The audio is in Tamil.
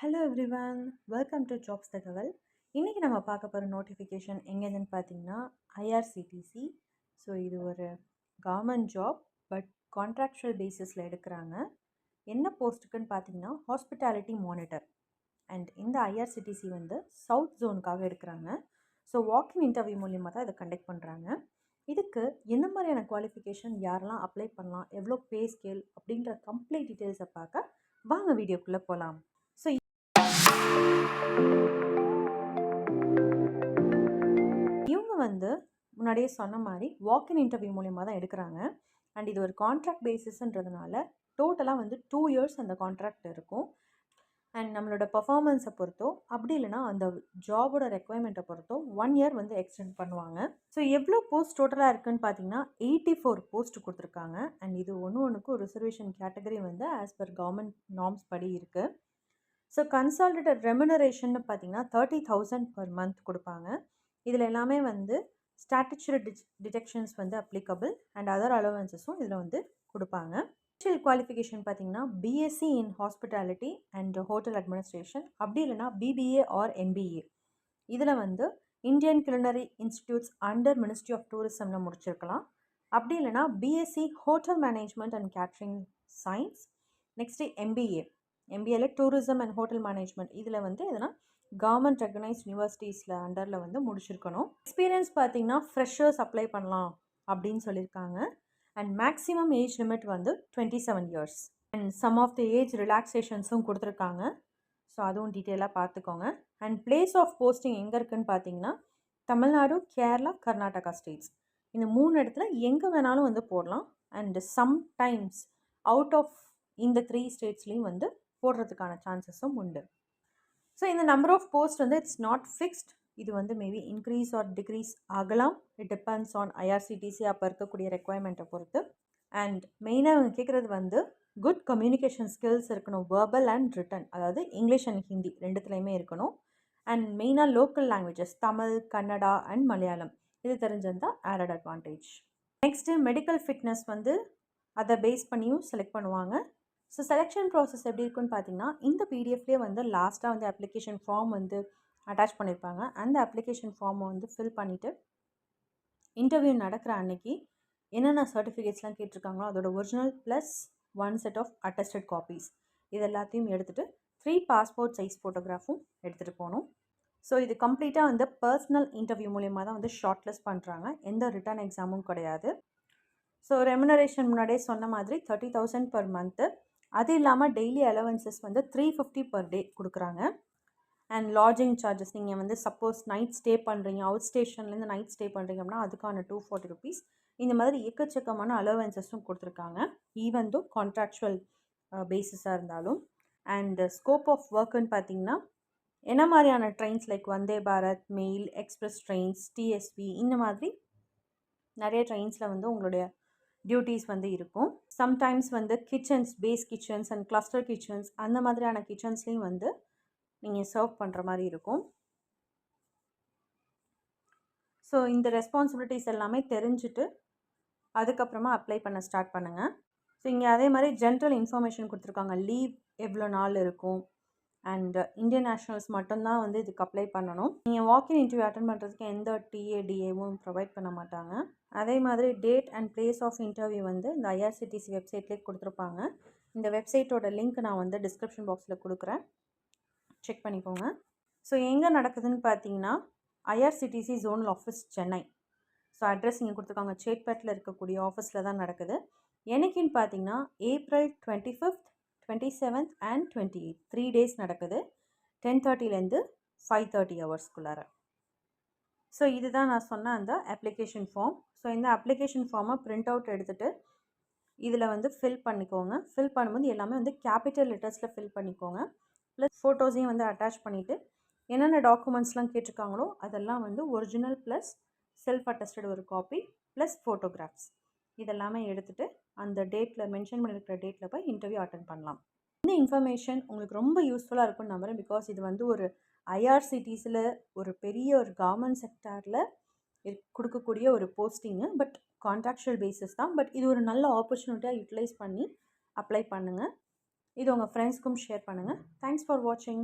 Hello everyone, welcome to jobs தகவல். இன்றைக்கி நம்ம பார்க்க போகிற நோட்டிஃபிகேஷன் எங்கேருந்துன்னு பார்த்தீங்கன்னா ஐஆர்சிடிசி. ஸோ இது ஒரு கவர்மெண்ட் ஜாப், பட் கான்ட்ராக்சுவல் பேசிஸில் எடுக்கிறாங்க. என்ன போஸ்ட்டுக்குன்னு பார்த்தீங்கன்னா ஹாஸ்பிட்டாலிட்டி மானிட்டர். அண்ட் இந்த ஐஆர்சிடிசி வந்து சவுத் ஜோனுக்காக எடுக்கிறாங்க. ஸோ வாக்கின் இன்டர்வியூ மூலியமாக தான் இதை கண்டக்ட் பண்ணுறாங்க. இதுக்கு என்ன மாதிரியான குவாலிஃபிகேஷன், யாரெல்லாம் அப்ளை பண்ணலாம், எவ்வளோ பே ஸ்கேல் அப்படின்ற கம்ப்ளீட் டீட்டெயில்ஸை பார்க்க வாங்க வீடியோக்குள்ளே போகலாம். ஸோ இவங்க வந்து முன்னாடியே சொன்ன மாதிரி வாக்கின் இன்டர்வியூ மூலியமாக தான் எடுக்கிறாங்க. அண்ட் இது ஒரு கான்ட்ராக்ட் பேசிஸ்ன்றதுனால டோட்டலாக வந்து 2 இயர்ஸ் அந்த கான்ட்ராக்ட் இருக்கும். அண்ட் நம்மளோட பர்ஃபார்மன்ஸை பொறுத்தோ அப்படி இல்லைனா அந்த ஜாபோட ரெக்குவயர்மெண்ட்டை பொறுத்தோ 1 இயர் வந்து எக்ஸ்டெண்ட் பண்ணுவாங்க. ஸோ எவ்வளோ போஸ்ட் டோட்டலாக இருக்குதுன்னு பார்த்தீங்கன்னா 84 போஸ்ட் கொடுத்துருக்காங்க. அண்ட் இது ஒன்றுக்கு ஒரு ரிசர்வேஷன் கேட்டகரி வந்து ஆஸ் பர் கவர்மெண்ட் நார்ம்ஸ் படி இருக்குது. ஸோ கன்சாலிடேட்டட் ரெமுனரேஷன் பார்த்தீங்கன்னா 30,000 per month கொடுப்பாங்க. இதில் எல்லாமே வந்து ஸ்டாட்டிச்சுரி டிடெக்ஷன்ஸ் வந்து அப்ளிகபிள் அண்ட் அதர் அலோவன்சஸும் இதில் வந்து கொடுப்பாங்க. இனிஷியல் குவாலிஃபிகேஷன் பார்த்தீங்கன்னா BSc in hospitality and hotel administration, அப்படி இல்லைனா பிபிஏ ஆர் எம்பிஏ. இதில் வந்து Indian culinary institutes under ministry of டூரிசமில் முடிச்சிருக்கலாம். அப்படி இல்லைனா BSc hotel management and catering science. Next எம்பிஏல டூரிசம் அண்ட் ஹோட்டல் மேனேஜ்மெண்ட். இதில் வந்து எதுனா கவர்மெண்ட் ரெகனைஸ்ட் யூனிவர்சிட்டிஸில் அண்டரில் வந்து முடிச்சிருக்கணும். எக்ஸ்பீரியன்ஸ் பார்த்தீங்கன்னா ஃப்ரெஷர்ஸ் அப்ளை பண்ணலாம் அப்படின்னு சொல்லியிருக்காங்க. அண்ட் மேக்ஸிமம் ஏஜ் லிமிட் வந்து 27 years. And some of the age ரிலாக்ஸேஷன்ஸும் கொடுத்துருக்காங்க. ஸோ அதுவும் டீட்டெயிலாக பார்த்துக்கோங்க. அண்ட் பிளேஸ் ஆஃப் போஸ்டிங் எங்கே இருக்குதுன்னு பார்த்தீங்கன்னா தமிழ்நாடு, கேரளா, கர்நாடகா ஸ்டேட்ஸ். இந்த 3 இடத்துல எங்கே வேணாலும் வந்து போடலாம். அண்ட் சம்டைம்ஸ் அவுட் ஆஃப் இந்த 3 ஸ்டேட்ஸ்லேயும் வந்து போடுறதுக்கான சான்சஸும் உண்டு. ஸோ இந்த நம்பர் ஆஃப் போஸ்ட் வந்து இட்ஸ் நாட் ஃபிக்ஸ்ட். இது வந்து மேபி இன்க்ரீஸ் ஆர் டிக்ரீஸ் ஆகலாம். இட் டிபெண்ட்ஸ் ஆன் ஐஆர்சிடிசி அப்போ இருக்கக்கூடிய ரெக்குவயர்மெண்ட்டை பொறுத்து. அண்ட் மெயினாக அவங்க கேட்குறது வந்து குட் கம்யூனிகேஷன் ஸ்கில்ஸ் இருக்கணும், வேர்பல் அண்ட் ரிட்டன், அதாவது இங்கிலீஷ் அண்ட் ஹிந்தி ரெண்டுத்துலேயுமே இருக்கணும். அண்ட் மெயினாக local languages Tamil, Kannada and Malayalam இது தெரிஞ்சிருந்தால் added advantage. Next medical fitness வந்து அதை பேஸ் பண்ணியும் செலக்ட் பண்ணுவாங்க. ஸோ செலெக்ஷன் ப்ராசஸ் எப்படி இருக்குன்னு பார்த்தீங்கன்னா இந்த பிடிஎஃப்லேயே வந்து லாஸ்ட்டாக வந்து அப்ளிகேஷன் ஃபார்ம் வந்து அட்டாச் பண்ணியிருப்பாங்க. அந்த அப்ளிகேஷன் ஃபார்மை வந்து ஃபில் பண்ணிவிட்டு இன்டர்வியூ நடக்கிற அன்னைக்கு என்னென்ன சர்டிஃபிகேட்ஸ்லாம் கேட்டிருக்காங்களோ அதோட original plus 1 set of attested copies இது எல்லாத்தையும் எடுத்துகிட்டு 3 பாஸ்போர்ட் சைஸ் ஃபோட்டோகிராஃபும் எடுத்துகிட்டு போகணும். ஸோ இது கம்ப்ளீட்டாக வந்து பர்சனல் இன்டர்வியூ மூலியமாக தான் வந்து ஷார்ட் லிஸ்ட் பண்ணுறாங்க. எந்த ரிட்டன் எக்ஸாமும் கிடையாது. ஸோ ரெமுனரேஷன் முன்னாடியே சொன்ன மாதிரி 30,000 per month. அது இல்லாமல் டெய்லி அலவன்சஸ் வந்து 350 per day கொடுக்குறாங்க. அண்ட் லாட்ஜிங் சார்ஜஸ், நீங்கள் வந்து சப்போஸ் நைட் ஸ்டே பண்ணுறீங்க, அவுட் ஸ்டேஷன்லேருந்து நைட் ஸ்டே பண்ணுறீங்க அப்படின்னா அதுக்கான 240 rupees. இந்த மாதிரி எக்கச்சக்கமான அலவன்சஸும் கொடுத்துருக்காங்க, ஈவன் தோ கான்ட்ராக்சுவல் பேசிஸாக இருந்தாலும். அண்ட் ஸ்கோப் ஆஃப் ஒர்க்குன்னு பார்த்தீங்கன்னா என்ன மாதிரியான trains like Vande Bharat, mail, express trains, டிஎஸ்பி இந்த மாதிரி நிறைய ட்ரெயின்ஸில் வந்து உங்களுடைய டியூட்டிஸ் வந்து இருக்கும். சம்டைம்ஸ் வந்து kitchens, base kitchens and cluster kitchens அந்த மாதிரியான கிச்சன்ஸ்லேயும் வந்து நீங்கள் சர்வ் பண்ணுற மாதிரி இருக்கும். ஸோ இந்த ரெஸ்பான்சிபிலிட்டிஸ் எல்லாமே தெரிஞ்சுட்டு அதுக்கப்புறமா அப்ளை பண்ண ஸ்டார்ட் பண்ணுங்கள். ஸோ இங்கே அதே மாதிரி ஜென்ரல் இன்ஃபர்மேஷன் கொடுத்துருக்காங்க. லீவ் எவ்வளோ நாள் இருக்கும் அண்ட் இந்தியன் நேஷ்னல்ஸ் மட்டும்தான் வந்து இதுக்கு அப்ளை பண்ணணும். நீங்கள் வாக்கின் இன்டர்வியூ அட்டன் பண்ணுறதுக்கு எந்த டிஏடிஏவும் ப்ரொவைட் பண்ண மாட்டாங்க. அதே மாதிரி date and place of interview வந்து இந்த ஐஆர்சிடிசி வெப்சைட்லேயே கொடுத்துருப்பாங்க. இந்த வெப்சைட்டோட லிங்க் நான் வந்து டிஸ்கிரிப்ஷன் பாக்ஸில் கொடுக்குறேன், செக் பண்ணிக்கோங்க. ஸோ எங்கே நடக்குதுன்னு பார்த்தீங்கன்னா IRCTC zonal office Chennai. So address இங்கே கொடுத்துருக்காங்க, சேட்பேட்டில் இருக்கக்கூடிய ஆஃபீஸில் தான் நடக்குது. என்னைக்குன்னு பார்த்தீங்கன்னா April 25th, 27th and 28th 3 days நடக்குது. 10:30லேருந்து 5:30 ஹவர்ஸ்க்குள்ளார. ஸோ இதுதான் நான் சொன்ன அந்த அப்ளிகேஷன் ஃபார்ம். ஸோ இந்த அப்ளிகேஷன் ஃபார்மை பிரிண்ட் அவுட் எடுத்துகிட்டு இதில் வந்து ஃபில் பண்ணிக்கோங்க. ஃபில் பண்ணும்போது எல்லாமே வந்து கேபிட்டல் லெட்டர்ஸில் ஃபில் பண்ணிக்கோங்க. ப்ளஸ் ஃபோட்டோஸையும் வந்து அட்டாச் பண்ணிவிட்டு என்னென்ன டாக்குமெண்ட்ஸ்லாம் கேட்டிருக்காங்களோ அதெல்லாம் வந்து ஒரிஜினல் ப்ளஸ் செல்ஃப் அட்டஸ்டட் ஒரு காப்பி ப்ளஸ் ஃபோட்டோகிராஃப்ஸ் இதெல்லாமே எடுத்துகிட்டு அந்த டேட்டில் மென்ஷன் பண்ணியிருக்கிற டேட்டில் போய் இன்டர்வியூ அட்டன் பண்ணலாம். இந்த இன்ஃபர்மேஷன் உங்களுக்கு ரொம்ப யூஸ்ஃபுல்லாக இருக்கும்னு நம்புகிறேன். பிகாஸ் இது வந்து ஒரு ஐஆர்சிடிஸில் ஒரு பெரிய ஒரு கவர்மெண்ட் செக்டாரில் கொடுக்கக்கூடிய ஒரு போஸ்டிங்கு. பட் கான்ட்ராக்சுவல் பேசிஸ் தான். பட் இது ஒரு நல்ல ஆப்பர்ச்சுனிட்டியாக யூட்டிலைஸ் பண்ணி அப்ளை பண்ணுங்கள். இது உங்கள் ஃப்ரெண்ட்ஸ்க்கும் ஷேர் பண்ணுங்கள். தேங்க்ஸ் ஃபார் வாட்சிங்.